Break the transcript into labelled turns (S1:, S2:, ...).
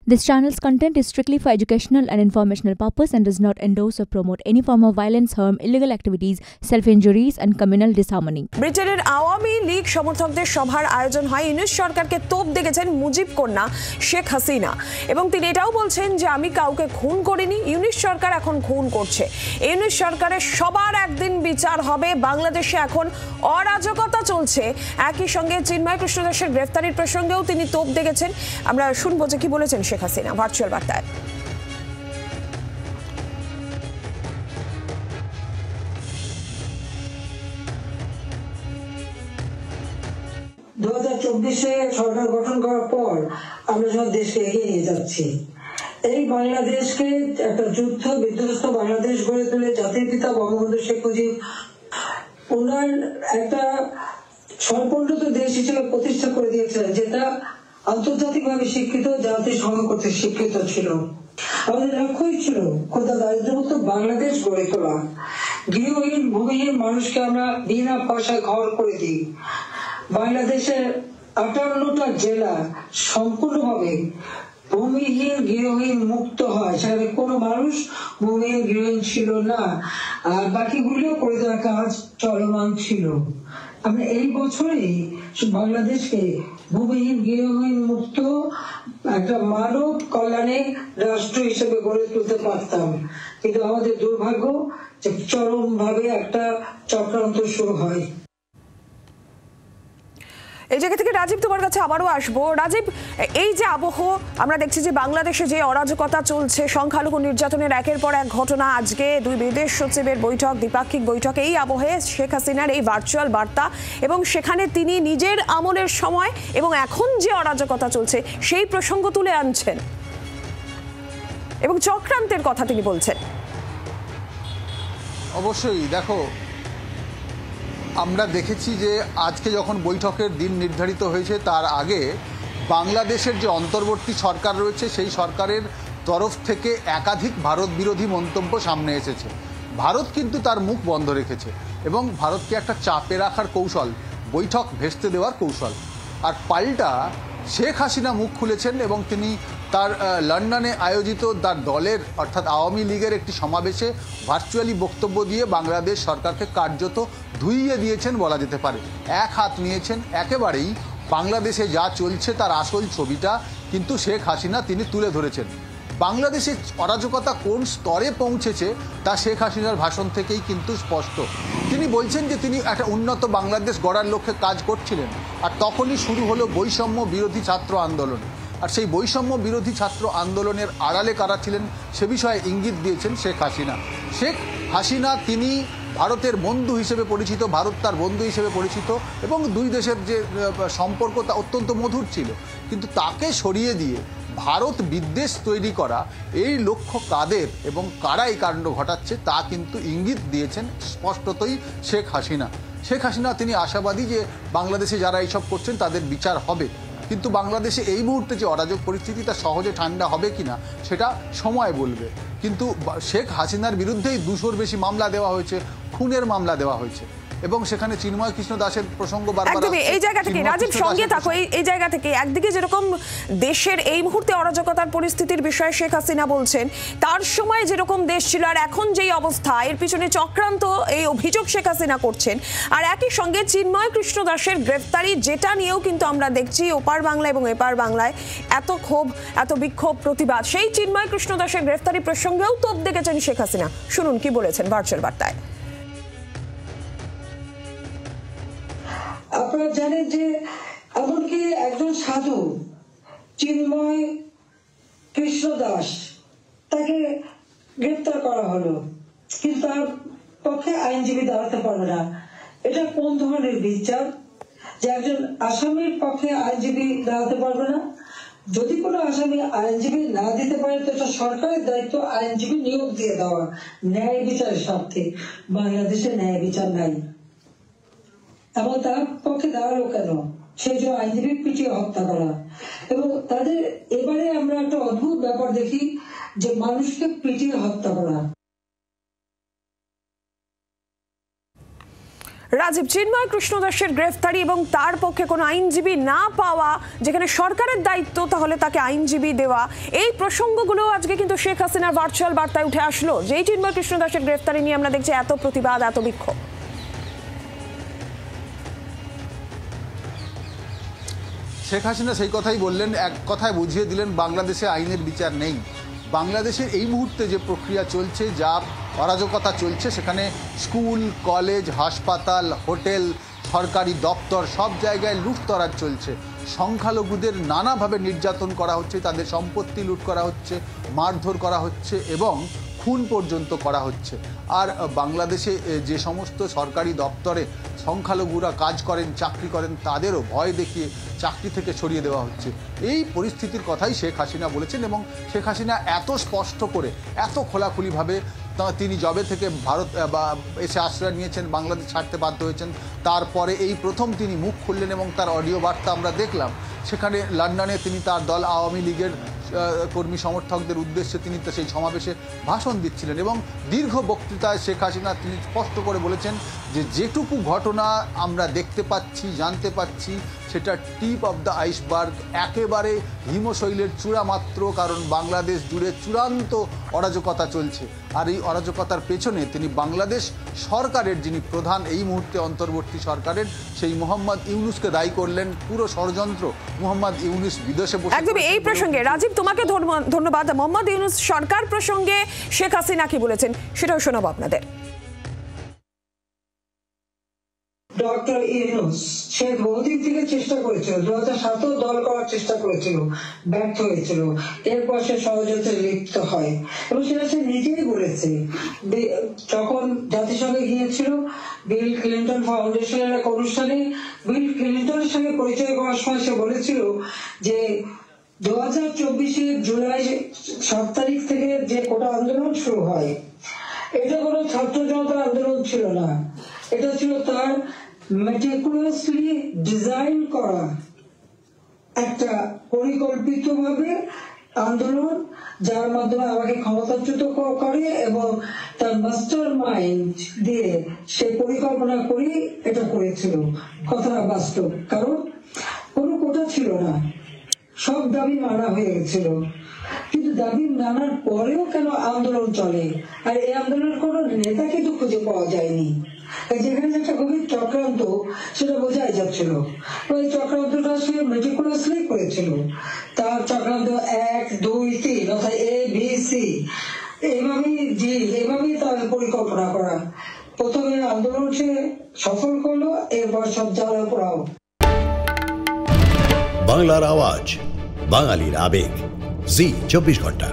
S1: This channel's content is strictly for educational and informational purpose and does not endorse or promote any form of violence, harm, illegal activities, self-injuries and communal disharmony.
S2: ব্রিটেনের আওয়ামী লীগ সমর্থকদের সভার আয়োজন হয়। ইউনূস সরকারকে তোপ দেখেছেন মুজিব কন্যা শেখ হাসিনা এবং তিনি এটাও বলছেন যে আমি কাউকে খুন করিনি, ইউনূস সরকার এখন খুন করছে। ইউনূস সরকারের সবার একদিন বিচার হবে। বাংলাদেশে এখন অরাজকতা চলছে। একই সঙ্গে চিন্ময় কৃষ্ণ দাসের গ্রেফতারির প্রসঙ্গেও তিনি তোপ দেখেছেন। আমরা শুনবো যে কি বলেছেন শেখ হাসিনা ভার্চুয়াল বার্তায়।
S3: 2024-এ সরকার গঠন করার পর আমরা যখন দেশকে এগিয়ে নিয়ে যাচ্ছি, এই বাংলাদেশকে একটা যুদ্ধ বিধ্বস্ত বাংলাদেশ গড়ে তুলে জাতির পিতা বঙ্গবন্ধু শেখ মুজিব উনার একটা সম্পূর্ণত দেশ হিসেবে প্রতিষ্ঠা করে দিয়েছিলেন, যেটা আন্তর্জাতিকভাবে স্বীকৃত, জাতিসংঘ কর্তৃক স্বীকৃত ছিল। আমাদের লক্ষ্যই ছিল ক্ষুদ্র দারিদ্র্যমুক্ত বাংলাদেশ গড়ে তোলা। গৃহহীন ভূমিহীন মানুষকে আমরা বিনা পয়সায় ঘর করে দিই। বাংলাদেশের 58টা জেলা সম্পূর্ণভাবে ভূমিহীন গৃহহীন মুক্ত হয়, সেখানে কোনো মানুষ ভূমিহীন গৃহহীন ছিল না, আর বাকিগুলো করে দেওয়ার কাজ চলমান ছিল। আমরা এই বছরই বাংলাদেশকে ভূমিহীন গৃহহীন মুক্ত একটা মানব কল্যাণে রাষ্ট্র হিসেবে গড়ে তুলতে পারতাম, কিন্তু আমাদের দুর্ভাগ্য যে চরমভাবে একটা চক্রান্ত শুরু হয়।
S2: এই জায়গা থেকে রাজীব তোমার কাছে আবারও আসবো। রাজীব, এই যে আবহ আমরা দেখছি যে বাংলাদেশে যে অরাজকতা চলছে, সংখ্যালঘু নির্যাতনের একের পর এক ঘটনা, আজকে দুই বিদেশ সচিবের বৈঠক, দ্বিপাক্ষিক বৈঠক, এই আবহে শেখ হাসিনার এই ভার্চুয়াল বার্তা এবং সেখানে তিনি নিজের আমলের সময় এবং এখন যে অরাজকতা চলছে সেই প্রসঙ্গ তুলে আনছেন এবং চক্রান্তের কথা তিনি বলছেন।
S4: অবশ্যই দেখো, আমরা দেখেছি যে আজকে যখন বৈঠকের দিন নির্ধারিত হয়েছে তার আগে বাংলাদেশের যে অন্তর্বর্তী সরকার রয়েছে সেই সরকারের তরফ থেকে একাধিক ভারত বিরোধী মন্তব্য সামনে এসেছে। ভারত কিন্তু তার মুখ বন্ধ রেখেছে এবং ভারতকে একটা চাপে রাখার কৌশল, বৈঠক ভেস্তে দেওয়ার কৌশল। আর পাল্টা শেখ হাসিনা মুখ খুলেছেন এবং তিনি তার লন্ডনে আয়োজিত তার দলের অর্থাৎ আওয়ামী লীগের একটি সমাবেশে ভার্চুয়ালি বক্তব্য দিয়ে বাংলাদেশ সরকারকে কার্যত ধুইয়ে দিয়েছেন বলা যেতে পারে। এক হাত নিয়েছেন, একেবারেই বাংলাদেশে যা চলছে তার আসল ছবিটা কিন্তু শেখ হাসিনা তিনি তুলে ধরেছেন। বাংলাদেশের অরাজকতা কোন স্তরে পৌঁছেছে তা শেখ হাসিনার ভাষণ থেকেই কিন্তু স্পষ্ট। তিনি বলছেন যে তিনি একটা উন্নত বাংলাদেশ গড়ার লক্ষ্যে কাজ করছিলেন, আর তখনই শুরু হলো বৈষম্য বিরোধী ছাত্র আন্দোলন। আর সেই বৈষম্য বিরোধী ছাত্র আন্দোলনের আড়ালে কারা ছিলেন সে বিষয়ে ইঙ্গিত দিয়েছেন শেখ হাসিনা। শেখ হাসিনা তিনি ভারতের বন্ধু হিসেবে পরিচিত, ভারত তার বন্ধু হিসেবে পরিচিত এবং দুই দেশের যে সম্পর্ক তা অত্যন্ত মধুর ছিল, কিন্তু তাকে সরিয়ে দিয়ে ভারত বিদ্বেষ তৈরি করা এই লক্ষ্য কাদের এবং কারা এই কাণ্ড ঘটাচ্ছে তা কিন্তু ইঙ্গিত দিয়েছেন স্পষ্টতই শেখ হাসিনা। শেখ হাসিনা তিনি আশাবাদী যে বাংলাদেশে যারা এইসব করছেন তাদের বিচার হবে, কিন্তু বাংলাদেশে এই মুহূর্তে যে অরাজক পরিস্থিতি তা সহজে ঠান্ডা হবে কিনা সেটা সময় বলবে। কিন্তু শেখ হাসিনার বিরুদ্ধেই 200-র বেশি মামলা দেওয়া হয়েছে, খুনের মামলা দেওয়া হয়েছে এবং সেখানে চিন্ময় কৃষ্ণ দাসের প্রসঙ্গ বারবার আসছে।
S2: এই জায়গা থেকে রাজীব সঙ্গে থাকো, এই জায়গা থেকে একদিকে যেরকম দেশের এই মুহূর্তে অরাজকতার পরিস্থিতির বিষয়ে শেখ হাসিনা বলছেন, তার সময় যেরকম দেশ ছিল আর এখন যেই অবস্থা, এর পিছনে চক্রান্ত এই অভিযোগ শেখ হাসিনা করছেন। আর একই সঙ্গে চিন্ময় কৃষ্ণ দাসের গ্রেফতারি, যেটা নিয়েও কিন্তু আমরা দেখছি ওপার বাংলা এবং এপার বাংলায় এত ক্ষোভ, এত বিক্ষোভ, প্রতিবাদ। সেই চিন্ময় কৃষ্ণ দাসের গ্রেফতারি প্রসঙ্গেও তোপ দেখেছেন শেখ হাসিনা। শুনুন কি বলেছেন ভার্চুয়াল বার্তায়।
S3: আপনারা জানেন যে এমনকি একজন সাধু চিন্ময় কৃষ্ণ দাস, তাকে গ্রেপ্তার করা হলো, কিন্তু তার পক্ষে আইনজীবী দাঁড়াতে পারবে না। এটা কোন ধরনের বিচার যে একজন আসামির পক্ষে আইনজীবী দাঁড়াতে পারবে না? যদি কোনো আসামি আইনজীবী না দিতে পারে তো এটা সরকারের দায়িত্ব আইনজীবী নিয়োগ দিয়ে দেওয়া, ন্যায় বিচারের স্বার্থে। বাংলাদেশে ন্যায় বিচার নাই এবং তার পক্ষে দাঁড়ালো কেন? সেই জন্য আইনজীবী পিটিয়ে হত্যা করা। এবং তাদের এবারে আমরা একটা অদ্ভুত ব্যাপার দেখি যে মানুষকে পিটিয়ে হত্যা করা।
S2: রাজীব, চিন্ময় কৃষ্ণ দাসের গ্রেফতারি এবং তার পক্ষে কোনো আইনজীবী না পাওয়া, যেখানে সরকারের দায়িত্ব তাহলে তাকে আইনজীবী দেওয়া, এই প্রসঙ্গগুলো আজকে কিন্তু শেখ হাসিনার ভার্চুয়াল বার্তায় উঠে আসলো। যেই চিন্ময় কৃষ্ণ দাসের গ্রেফতারি নিয়ে আমরা দেখছি এত প্রতিবাদ, এত বিক্ষোভ।
S4: শেখ হাসিনা সেই কথাই বললেন, এক কথায় বুঝিয়ে দিলেন বাংলাদেশে আইনের বিচার নেই। বাংলাদেশের এই মুহূর্তে যে প্রক্রিয়া চলছে, যা অরাজকতা চলছে, সেখানে স্কুল, কলেজ, হাসপাতাল, হোটেল, সরকারি দপ্তর সব জায়গায় লুটতরাজ চলছে। সংখ্যালঘুদের নানাভাবে নির্যাতন করা হচ্ছে, তাদের সম্পত্তি লুট করা হচ্ছে, মারধর করা হচ্ছে এবং খুন পর্যন্ত করা হচ্ছে। আর বাংলাদেশে যে সমস্ত সরকারি দপ্তরে সংখ্যালঘুরা কাজ করেন, চাকরি করেন, তাদেরও ভয় দেখিয়ে চাকরি থেকে সরিয়ে দেওয়া হচ্ছে। এই পরিস্থিতির কথাই শেখ হাসিনা বলেছেন এবং শেখ হাসিনা এত স্পষ্ট করে, এত খোলাখুলিভাবে তিনি জবে থেকে ভারত বা এসে আশ্রয় নিয়েছেন, বাংলাদেশ ছাড়তে বাধ্য হয়েছেন, তারপরে এই প্রথম তিনি মুখ খুললেন এবং তার অডিও বার্তা আমরা দেখলাম। সেখানে লন্ডনে তিনি তার দল আওয়ামী লীগের কর্মী সমর্থকদের উদ্দেশ্যে তিনি সেই সমাবেশে ভাষণ দিচ্ছিলেন এবং দীর্ঘ বক্তৃতায় শেখ হাসিনা তিনি স্পষ্ট করে বলেছেন যে যেটুকু ঘটনা আমরা দেখতে পাচ্ছি, জানতে পাচ্ছি, সেটা টিপ অফ দ্য আইসবার্গ, একেবারে হিমশৈলের চূড়া মাত্র, কারণ বাংলাদেশ জুড়ে চূড়ান্ত অরাজকতা চলছে। আর এই অরাজকতার পেছনে তিনি বাংলাদেশ সরকারের যিনি প্রধান এই মুহূর্তে অন্তর্বর্তী সরকারের, সেই মোহাম্মদ ইউনূসকে দায়ী করলেন। পুরো ষড়যন্ত্র মোহাম্মদ ইউনূস বিদেশে বসে।
S2: একদমই এই প্রসঙ্গে রাজীব, তোমাকে ধন্যবাদ। মোহাম্মদ ইউনূস সরকার প্রসঙ্গে শেখ হাসিনা কি বলেছেন সেটাও শোনাবো আপনাদের।
S3: ডক্টর ইউনূস সে বহুদিন থেকে চেষ্টা করেছিল, 2007 দল করার চেষ্টা করেছিল, ব্যর্থ হয়েছিল। এরপর সে ষড়যন্ত্রে লিপ্ত হয় এবং সেটা সে নিজেই বলেছে। যখন জাতিসংঘে গিয়েছিল বিল ক্লিন্টন ফাউন্ডেশনের এক অনুষ্ঠানে, বিল ক্লিন্টনের সঙ্গে পরিচয় করার সময় সে বলেছিল যে 2024 জুলাই 7 তারিখ থেকে যে কোটা আন্দোলন শুরু হয়, এটা কোনো ছাত্র জনতার আন্দোলন ছিল না, এটা ছিল তার মেটিকুলাসলি ডিজাইন করা একটা পরিকল্পিতভাবে আন্দোলন, যার মাধ্যমে আমাকে ক্ষমতাচ্যুত করে এবং তার মাস্টার মাইন্ড দিয়ে সে পরিকল্পনা করে এটা করেছিল। কথাটা বাস্তব, কারণ কোনো কোটা ছিল না, সব দাবি মানা হয়ে গেছিল। কিন্তু দাবি মানার পরেও কেন আন্দোলন চলে? আর এই আন্দোলনের কোনো নেতা কিন্তু খুঁজে পাওয়া যায়নি। যেখানে একটা গভীর চক্রান্ত, সেটা বোঝাই যাচ্ছিল। ওই চক্রান্তটা সে মেটিকুলাসলি করেছিল। তার চক্রান্ত 1, 2, 3 অর্থাৎ ABC, এইভাবেই তার পরিকল্পনা করা। প্রথমে আন্দোলন সে সফল করলো, এরপর সব জ্বালা পোড়াও।
S5: বাংলার আওয়াজ, বাঙালির আবেগ, জি 24 ঘন্টা।